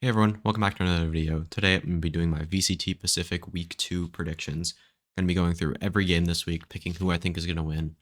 Hey everyone, welcome back to another video. Today I'm going to be doing my VCT Pacific Week 2 predictions. I'm going to be going through every game this week, picking who I think is going to win.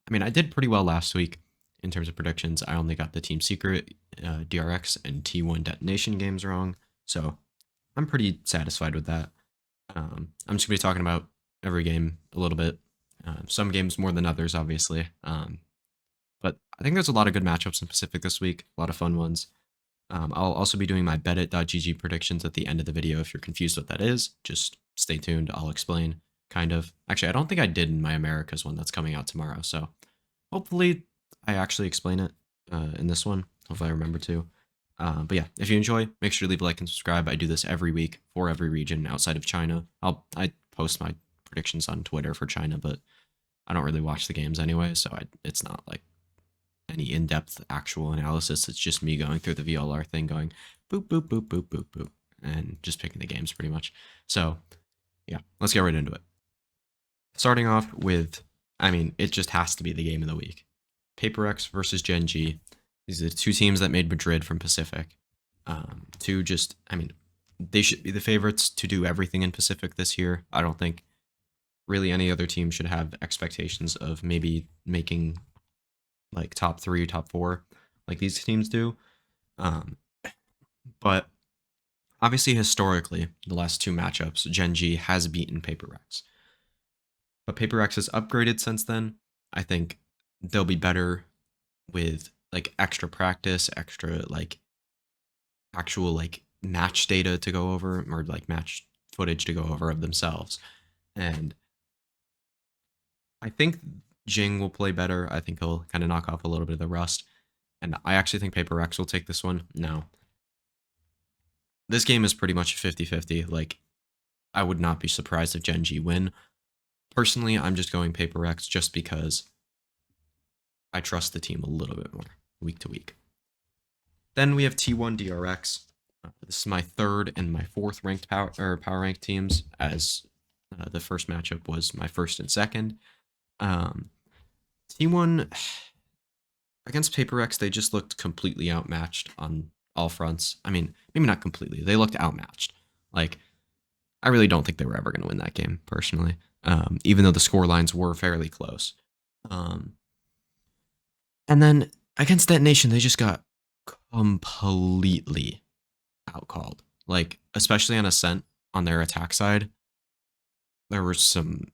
I mean, I did pretty well last week in terms of predictions. I only got the Team Secret, DRX, and T1 Detonation games wrong, so I'm pretty satisfied with that. I'm just going to be talking about every game a little bit. Some games more than others, obviously. But I think there's a lot of good matchups in Pacific this week, a lot of fun ones. I'll also be doing my betit.gg predictions at the end of the video. If you're confused what that is, just stay tuned. I'll explain, kind of. Actually, I don't think I did in my Americas one that's coming out tomorrow, so hopefully I actually explain it in this one. Hopefully I remember to. But yeah, if you enjoy, make sure to leave a like and subscribe. I do this every week for every region outside of China. I post my predictions on Twitter for China, but I don't really watch the games anyway, so it's not like any in-depth actual analysis. It's just me going through the VLR thing, going boop, boop, boop, boop, boop, boop, and just picking the games pretty much. So yeah, let's get right into it. Starting off with, I mean, it just has to be the game of the week. Paper X versus Gen G. These are the two teams that made Madrid from Pacific. They should be the favorites to do everything in Pacific this year. I don't think really any other team should have expectations of maybe making like top 3, top 4, like these teams do. But obviously, historically, the last two matchups, Gen G has beaten Paper Rex. But Paper Rex has upgraded since then. I think they'll be better with like extra practice, extra like actual like match data to go over, or like match footage to go over of themselves. And I think Jing will play better. I think he'll kind of knock off a little bit of the rust. And I actually think Paper Rex will take this one. Now, this game is pretty much 50-50. Like, I would not be surprised if Gen G win. Personally, I'm just going Paper Rex just because I trust the team a little bit more week to week. Then we have T1 DRX. This is my third and my fourth ranked power ranked teams, as the first matchup was my first and second. T1 against Paper X, they just looked completely outmatched on all fronts. I mean, maybe not completely. They looked outmatched. Like, I really don't think they were ever going to win that game, personally, even though the score lines were fairly close. And then against Detonation, they just got completely outcalled. Like, especially on Ascent, on their attack side, there were some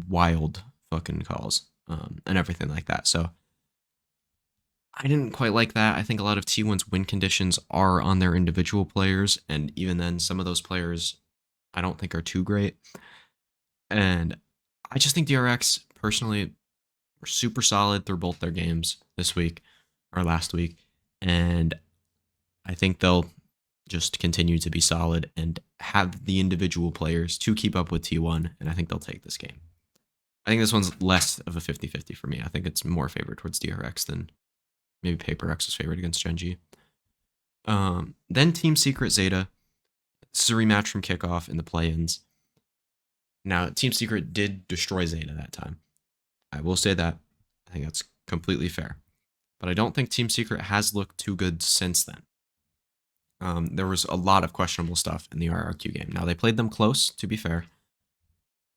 wild fucking calls and everything like that. So I didn't quite like that. I think a lot of T1's win conditions are on their individual players, and even then, some of those players I don't think are too great. And I just think DRX, personally, were super solid through both their games this week, or last week, and I think they'll just continue to be solid and have the individual players to keep up with T1, and I think they'll take this game. I think this one's less of a 50-50 for me. I think it's more favored towards DRX than maybe Paper X was favored against Gen G. Then Team Secret Zeta. This is a rematch from kickoff in the play-ins. Now, Team Secret did destroy Zeta that time. I will say that. I think that's completely fair. But I don't think Team Secret has looked too good since then. There was a lot of questionable stuff in the RRQ game. Now, they played them close, to be fair.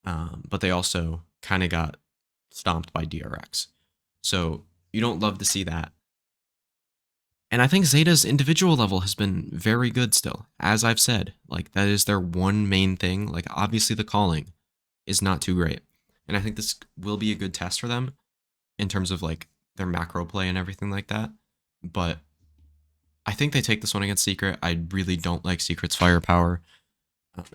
But they also kind of got stomped by DRX. So you don't love to see that. And I think Zeta's individual level has been very good still. As I've said, like, that is their one main thing. Like, obviously the calling is not too great. And I think this will be a good test for them in terms of like their macro play and everything like that. But I think they take this one against Secret. I really don't like Secret's firepower.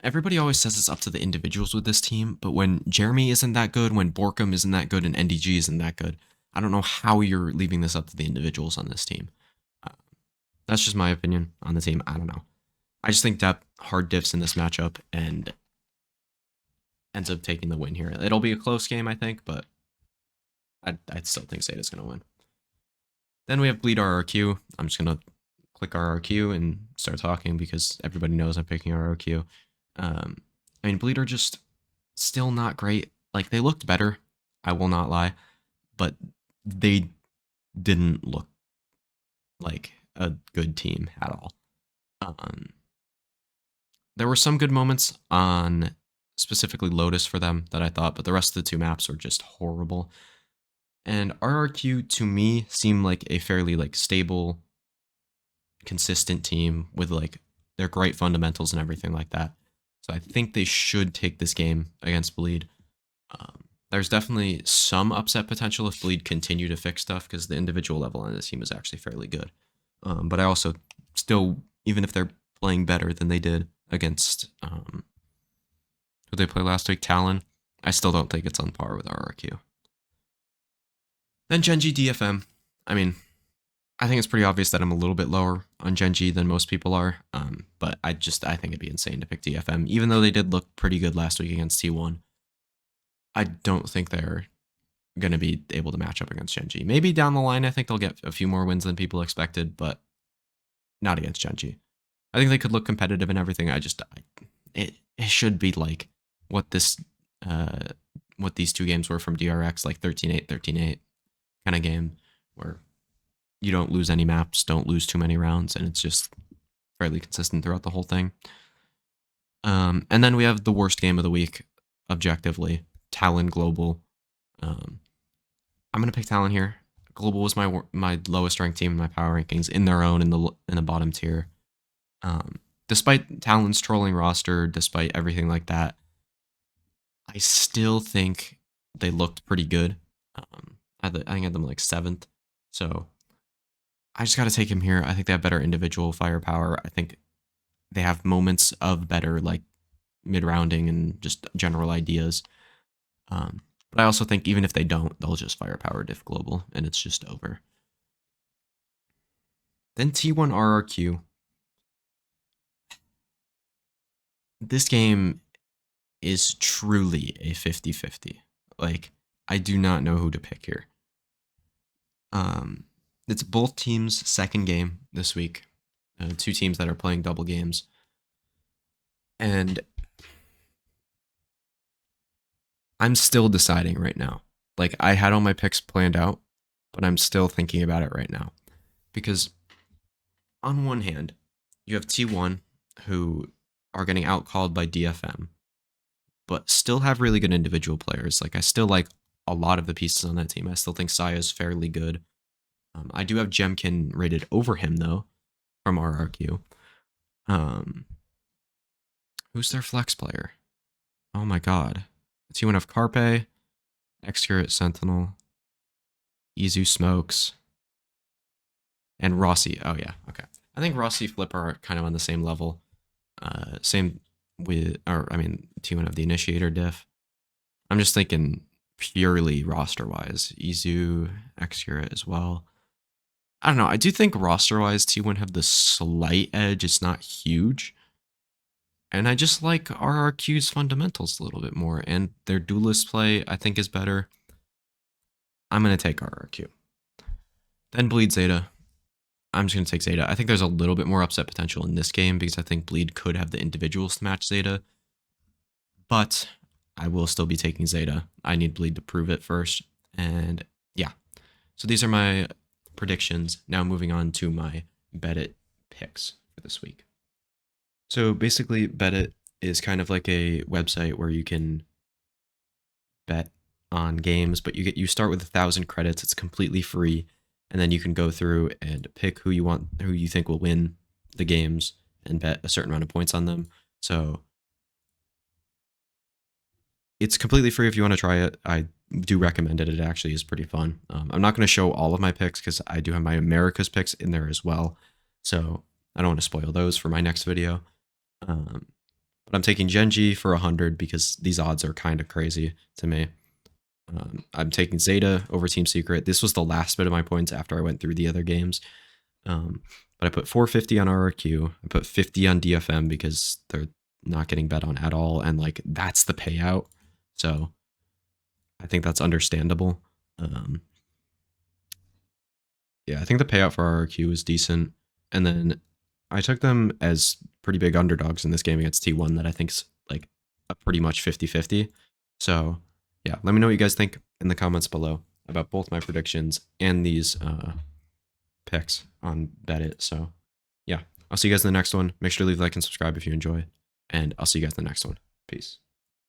Everybody always says it's up to the individuals with this team, but when Jeremy isn't that good, when Borkum isn't that good, and NDG isn't that good, I don't know how you're leaving this up to the individuals on this team. That's just my opinion on the team. I don't know. I just think Depp hard diffs in this matchup and ends up taking the win here. It'll be a close game, I think, but I'd still think Zeta's going to win. Then we have Bleed RRQ. I'm just going to click RRQ and start talking because everybody knows I'm picking RRQ. I mean, Bleed are just still not great. Like, they looked better, I will not lie, but they didn't look like a good team at all. there were some good moments on specifically Lotus for them that I thought, but the rest of the two maps were just horrible. And RRQ to me seemed like a fairly like stable, consistent team with like their great fundamentals and everything like that. So I think they should take this game against Bleed. There's definitely some upset potential if Bleed continue to fix stuff because the individual level on this team is actually fairly good. But I also still, even if they're playing better than they did against who they played last week, Talon, I still don't think it's on par with RRQ. Then Genji DFM. I mean, I think it's pretty obvious that I'm a little bit lower on Genji than most people are. But I think it'd be insane to pick DFM, even though they did look pretty good last week against T1. I don't think they're going to be able to match up against Genji. Maybe down the line, I think they'll get a few more wins than people expected, but not against Genji. I think they could look competitive and everything. It should be like what these two games were from DRX, like 13-8, 13-8 kind of game where you don't lose any maps, don't lose too many rounds, and it's just fairly consistent throughout the whole thing. And then we have the worst game of the week, objectively, Talon Global. I'm gonna pick Talon here. Global was my lowest ranked team in my power rankings in their own in the bottom tier. Despite Talon's trolling roster, despite everything like that, I still think they looked pretty good. I think I had them like 7th. So I just got to take him here. I think they have better individual firepower. I think they have moments of better like mid-rounding and just general ideas. But I also think even if they don't, they'll just firepower diff global and it's just over. Then T1 RRQ. This game is truly a 50-50. Like, I do not know who to pick here. It's both teams' second game this week. Two teams that are playing double games. And I'm still deciding right now. Like, I had all my picks planned out, but I'm still thinking about it right now. Because on one hand, you have T1 who are getting outcalled by DFM, but still have really good individual players. Like, I still like a lot of the pieces on that team. I still think Saya is fairly good. I do have Jemkin rated over him, though, from RRQ. Who's their flex player? Oh my god. T1 of Carpe, Excurate Sentinel, Izu Smokes, and Rossi. Oh yeah, okay. I think Rossi Flipper are kind of on the same level. Same with, T1 of the Initiator diff. I'm just thinking purely roster-wise. Izu, Excurate as well. I don't know. I do think roster-wise, T1 have the slight edge. It's not huge. And I just like RRQ's fundamentals a little bit more. And their duelist play, I think, is better. I'm going to take RRQ. Then Bleed Zeta. I'm just going to take Zeta. I think there's a little bit more upset potential in this game because I think Bleed could have the individuals to match Zeta. But I will still be taking Zeta. I need Bleed to prove it first. And yeah. So these are my predictions. Now moving on to my Bet It picks for this week. So basically, Bet It is kind of like a website where you can bet on games, but you start with 1,000 credits. It's completely free, and then you can go through and pick who you think will win the games, and bet a certain amount of points on them. So it's completely free if you want to try it. I do recommend it. It actually is pretty fun. I'm not going to show all of my picks because I do have my America's picks in there as well. So I don't want to spoil those for my next video. But I'm taking Genji for 100 because these odds are kind of crazy to me. I'm taking Zeta over Team Secret. This was the last bit of my points after I went through the other games. But I put 450 on RRQ. I put 50 on DFM because they're not getting bet on at all. And like, that's the payout. So I think that's understandable. Yeah, I think the payout for RRQ is decent. And then I took them as pretty big underdogs in this game against T1 that I think's like a pretty much 50-50. So yeah, let me know what you guys think in the comments below about both my predictions and these picks on Bet It. So yeah, I'll see you guys in the next one. Make sure to leave a like and subscribe if you enjoy. and I'll see you guys in the next one. Peace.